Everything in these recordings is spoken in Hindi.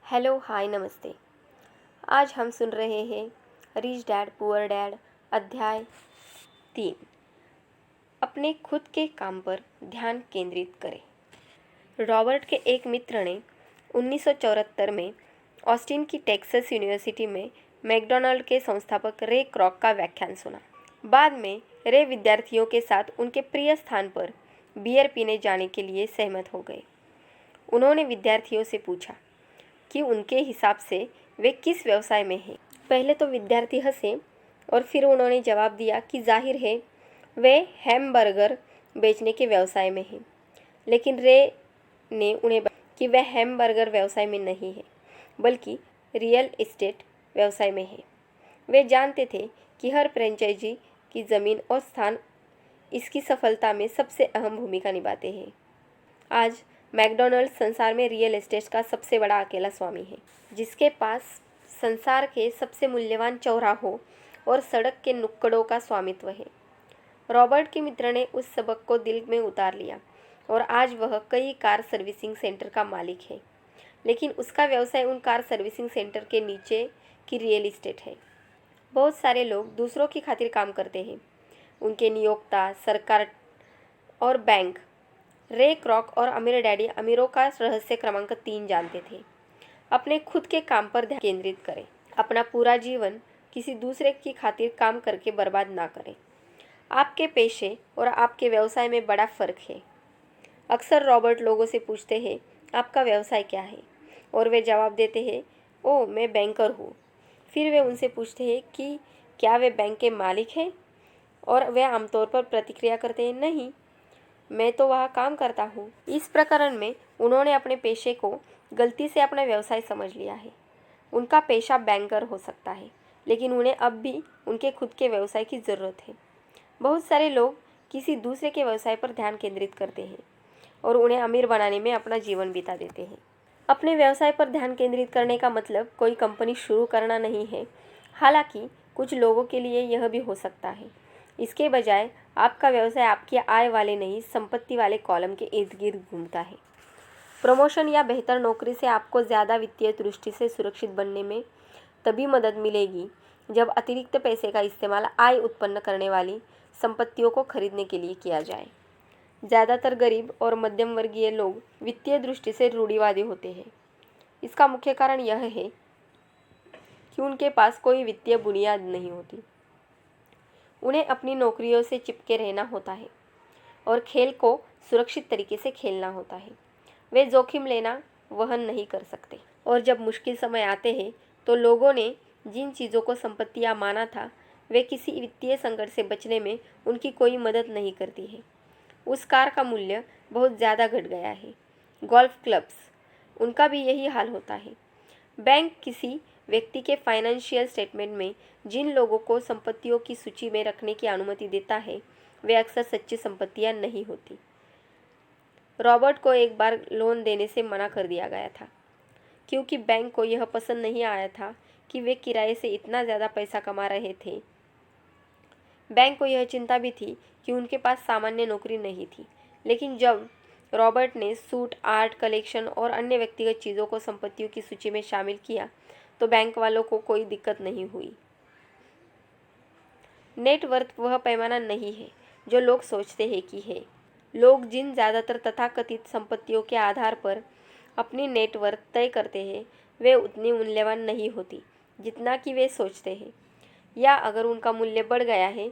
हेलो हाय नमस्ते। आज हम सुन रहे हैं रिच डैड पुअर डैड अध्याय 3। अपने खुद के काम पर ध्यान केंद्रित करें। रॉबर्ट के एक मित्र ने 1974 में ऑस्टिन की टेक्सास यूनिवर्सिटी में मैकडॉनल्ड के संस्थापक रे क्रॉक का व्याख्यान सुना। बाद में रे विद्यार्थियों के साथ उनके प्रिय स्थान पर बियर पीने जाने के लिए सहमत हो गए। उन्होंने विद्यार्थियों से पूछा कि उनके हिसाब से वे किस व्यवसाय में हैं। पहले तो विद्यार्थी हंसे और फिर उन्होंने जवाब दिया कि जाहिर है वे हैमबर्गर बेचने के व्यवसाय में हैं। लेकिन रे ने उन्हें बताया कि वे हैमबर्गर व्यवसाय में नहीं है बल्कि रियल एस्टेट व्यवसाय में है। वे जानते थे कि हर फ्रेंचाइजी की ज़मीन और स्थान इसकी सफलता में सबसे अहम भूमिका निभाते हैं। आज मैकडॉनल्ड्स संसार में रियल एस्टेट का सबसे बड़ा अकेला स्वामी है, जिसके पास संसार के सबसे मूल्यवान चौराहों और सड़क के नुक्कड़ों का स्वामित्व है। रॉबर्ट के मित्र ने उस सबक को दिल में उतार लिया और आज वह कई कार सर्विसिंग सेंटर का मालिक है। लेकिन उसका व्यवसाय उन कार सर्विसिंग सेंटर के नीचे की रियल एस्टेट है। बहुत सारे लोग दूसरों की खातिर काम करते हैं, उनके नियोक्ता, सरकार और बैंक। रे क्रॉक और अमीर डैडी अमीरों का रहस्य क्रमांक 3 जानते थे। अपने खुद के काम पर ध्यान केंद्रित करें। अपना पूरा जीवन किसी दूसरे की खातिर काम करके बर्बाद ना करें। आपके पेशे और आपके व्यवसाय में बड़ा फ़र्क है। अक्सर रॉबर्ट लोगों से पूछते हैं, आपका व्यवसाय क्या है? और वे जवाब देते हैं, ओह मैं बैंकर हूँ। फिर वे उनसे पूछते हैं कि क्या वे बैंक के मालिक हैं? और वे आमतौर पर प्रतिक्रिया करते हैं, नहीं, मैं तो वहाँ काम करता हूँ। इस प्रकरण में उन्होंने अपने पेशे को गलती से अपना व्यवसाय समझ लिया है। उनका पेशा बैंकर हो सकता है, लेकिन उन्हें अब भी उनके खुद के व्यवसाय की ज़रूरत है। बहुत सारे लोग किसी दूसरे के व्यवसाय पर ध्यान केंद्रित करते हैं और उन्हें अमीर बनाने में अपना जीवन बिता देते हैं। अपने व्यवसाय पर ध्यान केंद्रित करने का मतलब कोई कंपनी शुरू करना नहीं है। हालांकि कुछ लोगों के लिए यह भी हो सकता है। इसके बजाय आपका व्यवसाय आपकी आय वाले नहीं, संपत्ति वाले कॉलम के इर्द गिर्द घूमता है। प्रमोशन या बेहतर नौकरी से आपको ज़्यादा वित्तीय दृष्टि से सुरक्षित बनने में तभी मदद मिलेगी जब अतिरिक्त पैसे का इस्तेमाल आय उत्पन्न करने वाली संपत्तियों को खरीदने के लिए किया जाए। ज़्यादातर गरीब और मध्यम वर्गीय लोग वित्तीय दृष्टि से रूढ़िवादी होते हैं। इसका मुख्य कारण यह है कि उनके पास कोई वित्तीय बुनियाद नहीं होती। उन्हें अपनी नौकरियों से चिपके रहना होता है और खेल को सुरक्षित तरीके से खेलना होता है। वे जोखिम लेना वहन नहीं कर सकते और जब मुश्किल समय आते हैं तो लोगों ने जिन चीज़ों को संपत्तियां माना था, वे किसी वित्तीय संकट से बचने में उनकी कोई मदद नहीं करती है। उस कार का मूल्य बहुत ज़्यादा घट गया है। गोल्फ क्लब्स, उनका भी यही हाल होता है। बैंक किसी व्यक्ति के फाइनेंशियल स्टेटमेंट में जिन लोगों को संपत्तियों की सूची में रखने की अनुमति देता है, वे अक्सर सच्ची संपत्तियां नहीं होती। रॉबर्ट को एक बार लोन देने से मना कर दिया गया था क्योंकि बैंक को यह पसंद नहीं आया था कि वे किराए से इतना ज़्यादा पैसा कमा रहे थे। बैंक को यह चिंता भी थी कि उनके पास सामान्य नौकरी नहीं थी। लेकिन जब रॉबर्ट ने सूट, आर्ट कलेक्शन और अन्य व्यक्तिगत चीज़ों को संपत्तियों की सूची में शामिल किया तो बैंक वालों को कोई दिक्कत नहीं हुई। नेटवर्थ वह पैमाना नहीं है जो लोग सोचते हैं कि है। लोग जिन ज़्यादातर तथाकथित संपत्तियों के आधार पर अपनी नेटवर्थ तय करते हैं, वे उतनी मूल्यवान नहीं होती जितना कि वे सोचते हैं, या अगर उनका मूल्य बढ़ गया है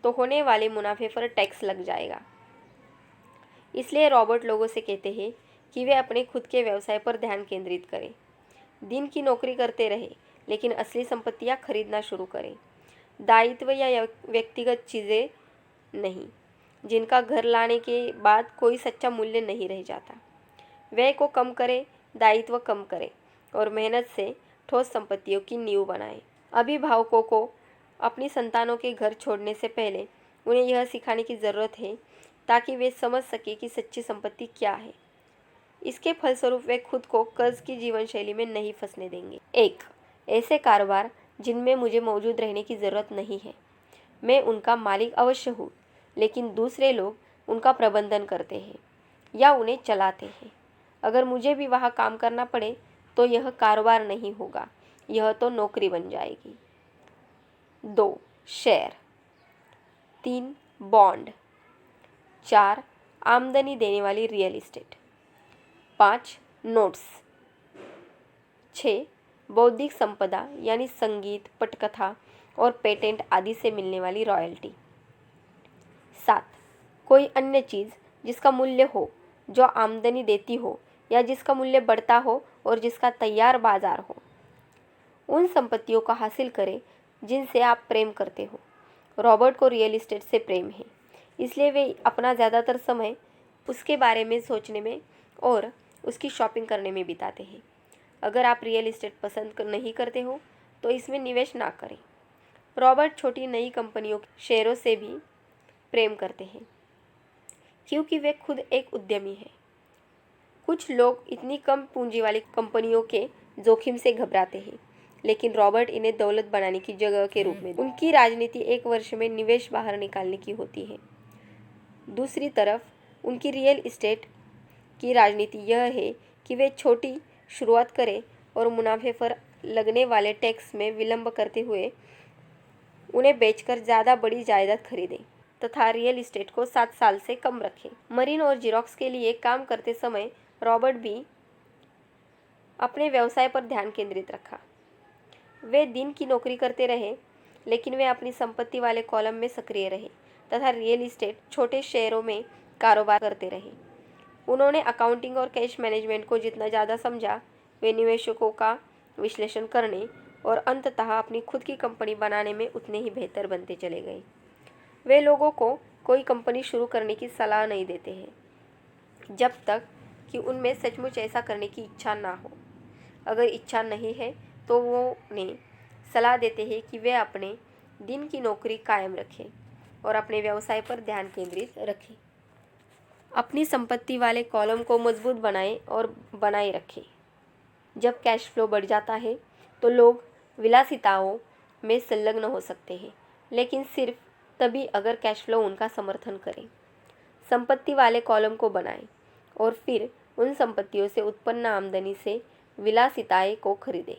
तो होने वाले मुनाफे पर टैक्स लग जाएगा। इसलिए रॉबर्ट लोगों से कहते हैं कि वे अपने खुद के व्यवसाय पर ध्यान केंद्रित करें। दिन की नौकरी करते रहे, लेकिन असली संपत्तियां खरीदना शुरू करें। दायित्व या व्यक्तिगत चीज़ें नहीं, जिनका घर लाने के बाद कोई सच्चा मूल्य नहीं रह जाता। व्यय को कम करें, दायित्व कम करें और मेहनत से ठोस संपत्तियों की नींव बनाएं। अभिभावकों को अपनी संतानों के घर छोड़ने से पहले उन्हें यह सिखाने की ज़रूरत है ताकि वे समझ सके कि सच्ची संपत्ति क्या है। इसके फलस्वरूप वे खुद को कर्ज की जीवन शैली में नहीं फंसने देंगे। 1. ऐसे कारोबार जिनमें मुझे मौजूद रहने की ज़रूरत नहीं है। मैं उनका मालिक अवश्य हूँ, लेकिन दूसरे लोग उनका प्रबंधन करते हैं या उन्हें चलाते हैं। अगर मुझे भी वहाँ काम करना पड़े तो यह कारोबार नहीं होगा, यह तो नौकरी बन जाएगी। 2. शेयर। 3. बॉन्ड। 4. आमदनी देने वाली रियल इस्टेट। 5. नोट्स। 6. बौद्धिक संपदा यानी संगीत, पटकथा और पेटेंट आदि से मिलने वाली रॉयल्टी। 7. कोई अन्य चीज़ जिसका मूल्य हो, जो आमदनी देती हो या जिसका मूल्य बढ़ता हो और जिसका तैयार बाजार हो। उन संपत्तियों को हासिल करें जिनसे आप प्रेम करते हो। रॉबर्ट को रियल इस्टेट से प्रेम है, इसलिए वे अपना ज़्यादातर समय उसके बारे में सोचने में और उसकी शॉपिंग करने में बिताते हैं। अगर आप रियल इस्टेट पसंद नहीं करते हो तो इसमें निवेश ना करें। रॉबर्ट छोटी नई कंपनियों के शेयरों से भी प्रेम करते हैं क्योंकि वे खुद एक उद्यमी हैं। कुछ लोग इतनी कम पूंजी वाली कंपनियों के जोखिम से घबराते हैं, लेकिन रॉबर्ट इन्हें दौलत बनाने की जगह के रूप में। उनकी राजनीति 1 वर्ष में निवेश बाहर निकालने की होती है। दूसरी तरफ उनकी रियल इस्टेट की राजनीति यह है कि वे छोटी शुरुआत करें और मुनाफे पर लगने वाले टैक्स में विलंब करते हुए उन्हें बेचकर ज़्यादा बड़ी जायदाद खरीदें तथा रियल इस्टेट को 7 साल से कम रखें। मरीन और जीरोक्स के लिए काम करते समय रॉबर्ट भी अपने व्यवसाय पर ध्यान केंद्रित रखा। वे दिन की नौकरी करते रहे, लेकिन वे अपनी संपत्ति वाले कॉलम में सक्रिय रहे तथा रियल इस्टेट छोटे शेयरों में कारोबार करते रहे। उन्होंने अकाउंटिंग और कैश मैनेजमेंट को जितना ज़्यादा समझा, वे निवेशकों का विश्लेषण करने और अंततः अपनी खुद की कंपनी बनाने में उतने ही बेहतर बनते चले गए। वे लोगों को कोई कंपनी शुरू करने की सलाह नहीं देते हैं जब तक कि उनमें सचमुच ऐसा करने की इच्छा ना हो। अगर इच्छा नहीं है तो वो उन्हें सलाह देते हैं कि वे अपने दिन की नौकरी कायम रखें और अपने व्यवसाय पर ध्यान केंद्रित रखें। अपनी संपत्ति वाले कॉलम को मजबूत बनाएं और बनाए रखें। जब कैश फ्लो बढ़ जाता है तो लोग विलासिताओं में संलग्न हो सकते हैं, लेकिन सिर्फ तभी अगर कैश फ्लो उनका समर्थन करे। संपत्ति वाले कॉलम को बनाएं और फिर उन संपत्तियों से उत्पन्न आमदनी से विलासिताएं को खरीदें।